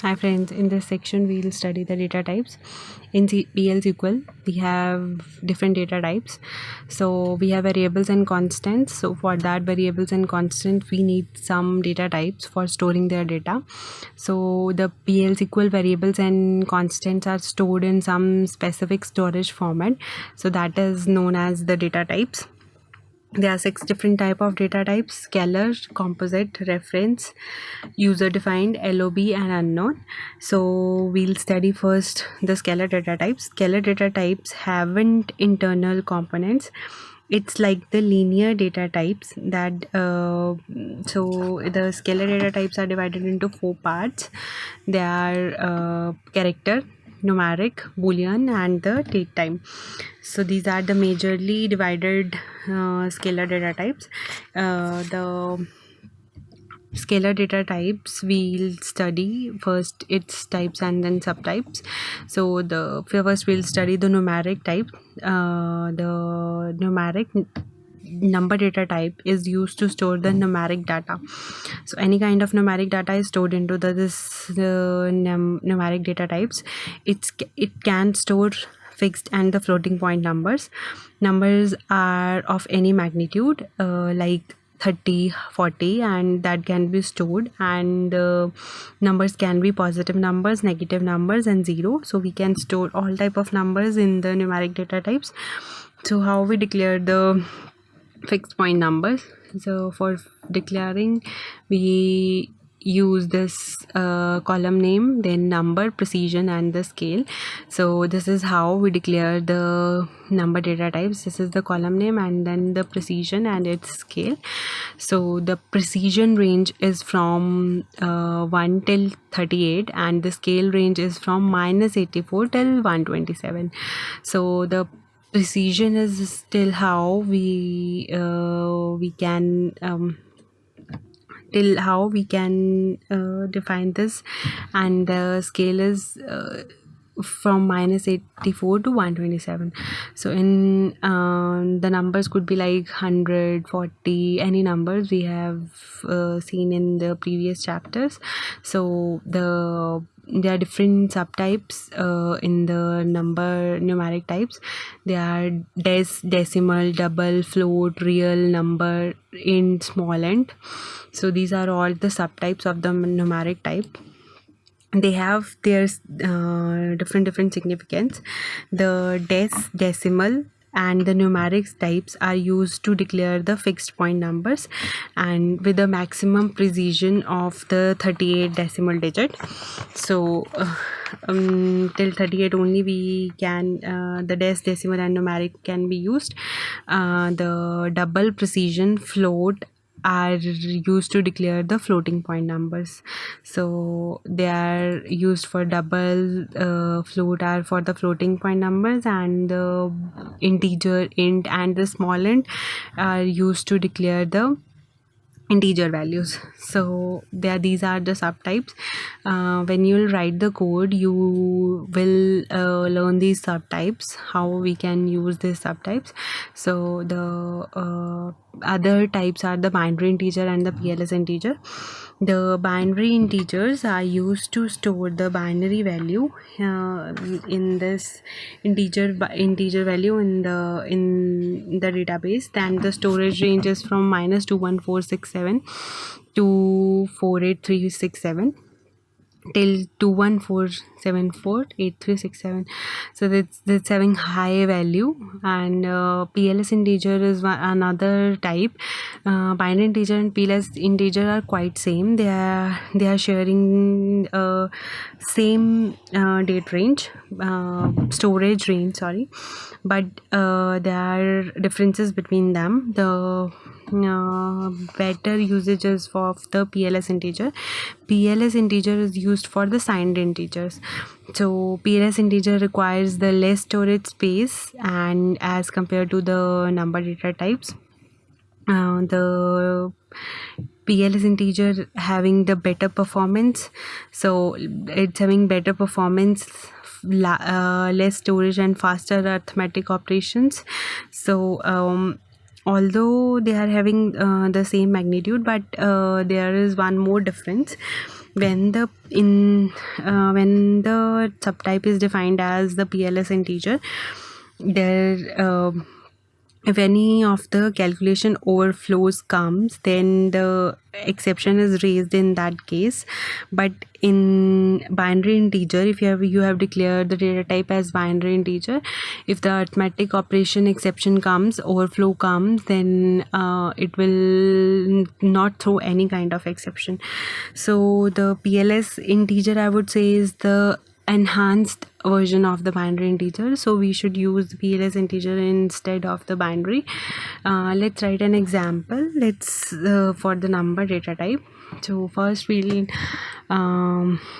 Hi friends, in this section we will study the data types. In PLSQL we have different data types. So we have variables and constants. So for that variables and constants we need some data types for storing their data. So the PLSQL variables and constants are stored in some specific storage format. So that is known as the data types. There are 6 different type of data types: scalar, composite, reference, user defined, LOB and unknown. So we'll study first the scalar data types. Scalar data types haven't internal components. It's like the linear data types that so the scalar data types are divided into 4 parts. They are character, numeric, boolean and the date time. So these are the majorly divided scalar data types. The scalar data types we'll study first its types and then subtypes. So the first we'll study the numeric type. The numeric number data type is used to store the numeric data. So any kind of numeric data is stored into the numeric data types. It can store fixed and the floating point numbers. Numbers are of any magnitude, like 30, 40, and that can be stored, and numbers can be positive numbers, negative numbers and 0. So we can store all type of numbers in the numeric data types. So how we declare the fixed point numbers? So for declaring we use this column name, then number, precision and the scale. So this is how we declare the number data types. This is the column name and then the precision and its scale. So the precision range is from 1 till 38 and the scale range is from -84 till 127. So the precision is still how we can define this, and the scale is from -84 to 127. So in the numbers could be like 100, 40, any numbers we have seen in the previous chapters. So there are different subtypes in the numeric types. They are decimal, double, float, real number, int, small int. So these are all the subtypes of the numeric type. They have their different significance. The decimal and the numeric types are used to declare the fixed point numbers, and with the maximum precision of the 38 decimal digit. So till 38 only we can the decimal and numeric can be used. The double, precision, float are used to declare the floating point numbers. So they are used for double, float are for the floating point numbers, and the integer, int and the small int are used to declare the integer values. So these are the subtypes. When you'll write the code, you will learn these subtypes, how we can use these subtypes. So the other types are the binary integer and the PLS integer. The binary integers are used to store the binary value in this integer value in the database. Then the storage range is from -21467 to 48367 till 214748367. So that's having high value. And PLS integer is another type. Binary integer and PLS integer are quite same. They are sharing same date range, storage range, sorry, but there are differences between them. The better usages of the PLS integer. PLS integer is used for the signed integers. So PLS integer requires the less storage space, and as compared to the number data types, the PLS integer having the better performance. So it's having better performance, less storage and faster arithmetic operations. So although they are having the same magnitude, but there is one more difference. when the subtype is defined as the PLS integer, there if any of the calculation overflows comes, then the exception is raised in that case. But in binary integer, if you have declared the data type as binary integer, if the arithmetic operation exception comes, overflow comes, then it will not throw any kind of exception. So the PLS integer, I would say, is the enhanced version of the binary integer, so we should use the PLS integer instead of the binary. Let's write an example. Let's for the number data type. So first we'll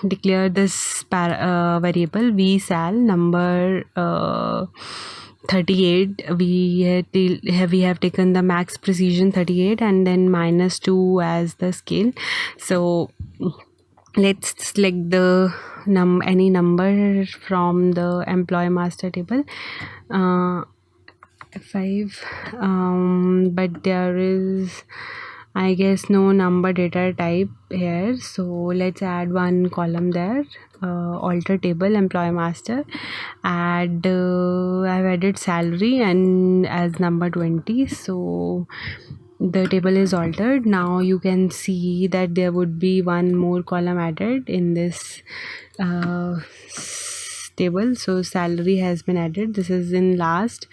declare this variable vsal number 38. We have taken the max precision 38 and then -2 as the scale. So let's select the any number from the employee master table, 5, but there is, I guess, no number data type here, so let's add one column there. Alter table employee master, add I've added salary and as number 20, so the table is altered. Now you can see that there would be one more column added in this table. So salary has been added. This is in last,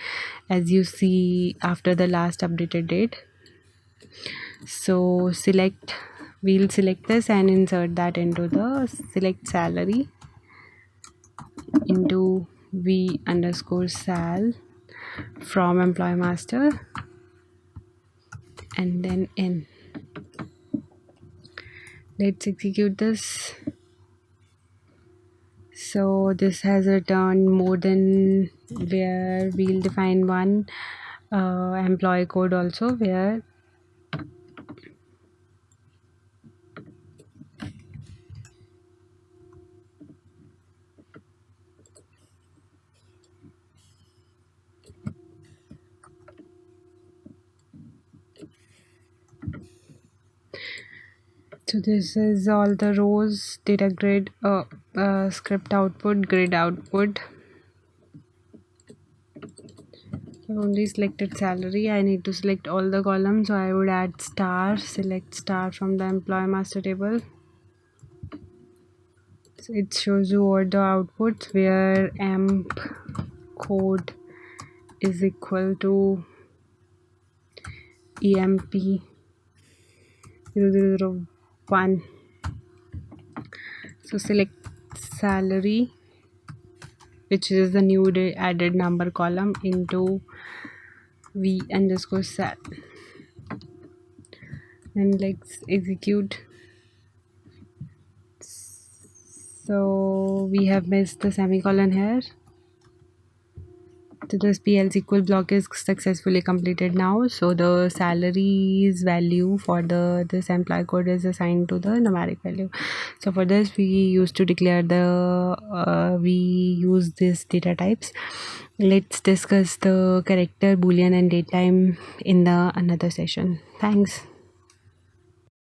as you see, after the last updated date. So we'll select this and insert that into the select salary into v underscore sal from employee master and then n. Let's execute this. So this has returned more than, where we'll define one employee code also, where so this is all the rows, data grid, script output, grid output. I only selected salary. I need to select all the columns, so I would add star, select star from the employee master table. So it shows you all the outputs, where emp code is equal to emp 001. So select salary, which is the new added number column, into v underscore sal, and let's execute. So we have missed the semicolon here. So this PLSQL block is successfully completed now. So the salary's value for this employee code is assigned to the numeric value. So for this we use to declare we use this data types. Let's discuss the character, boolean and datetime in the another session. Thanks.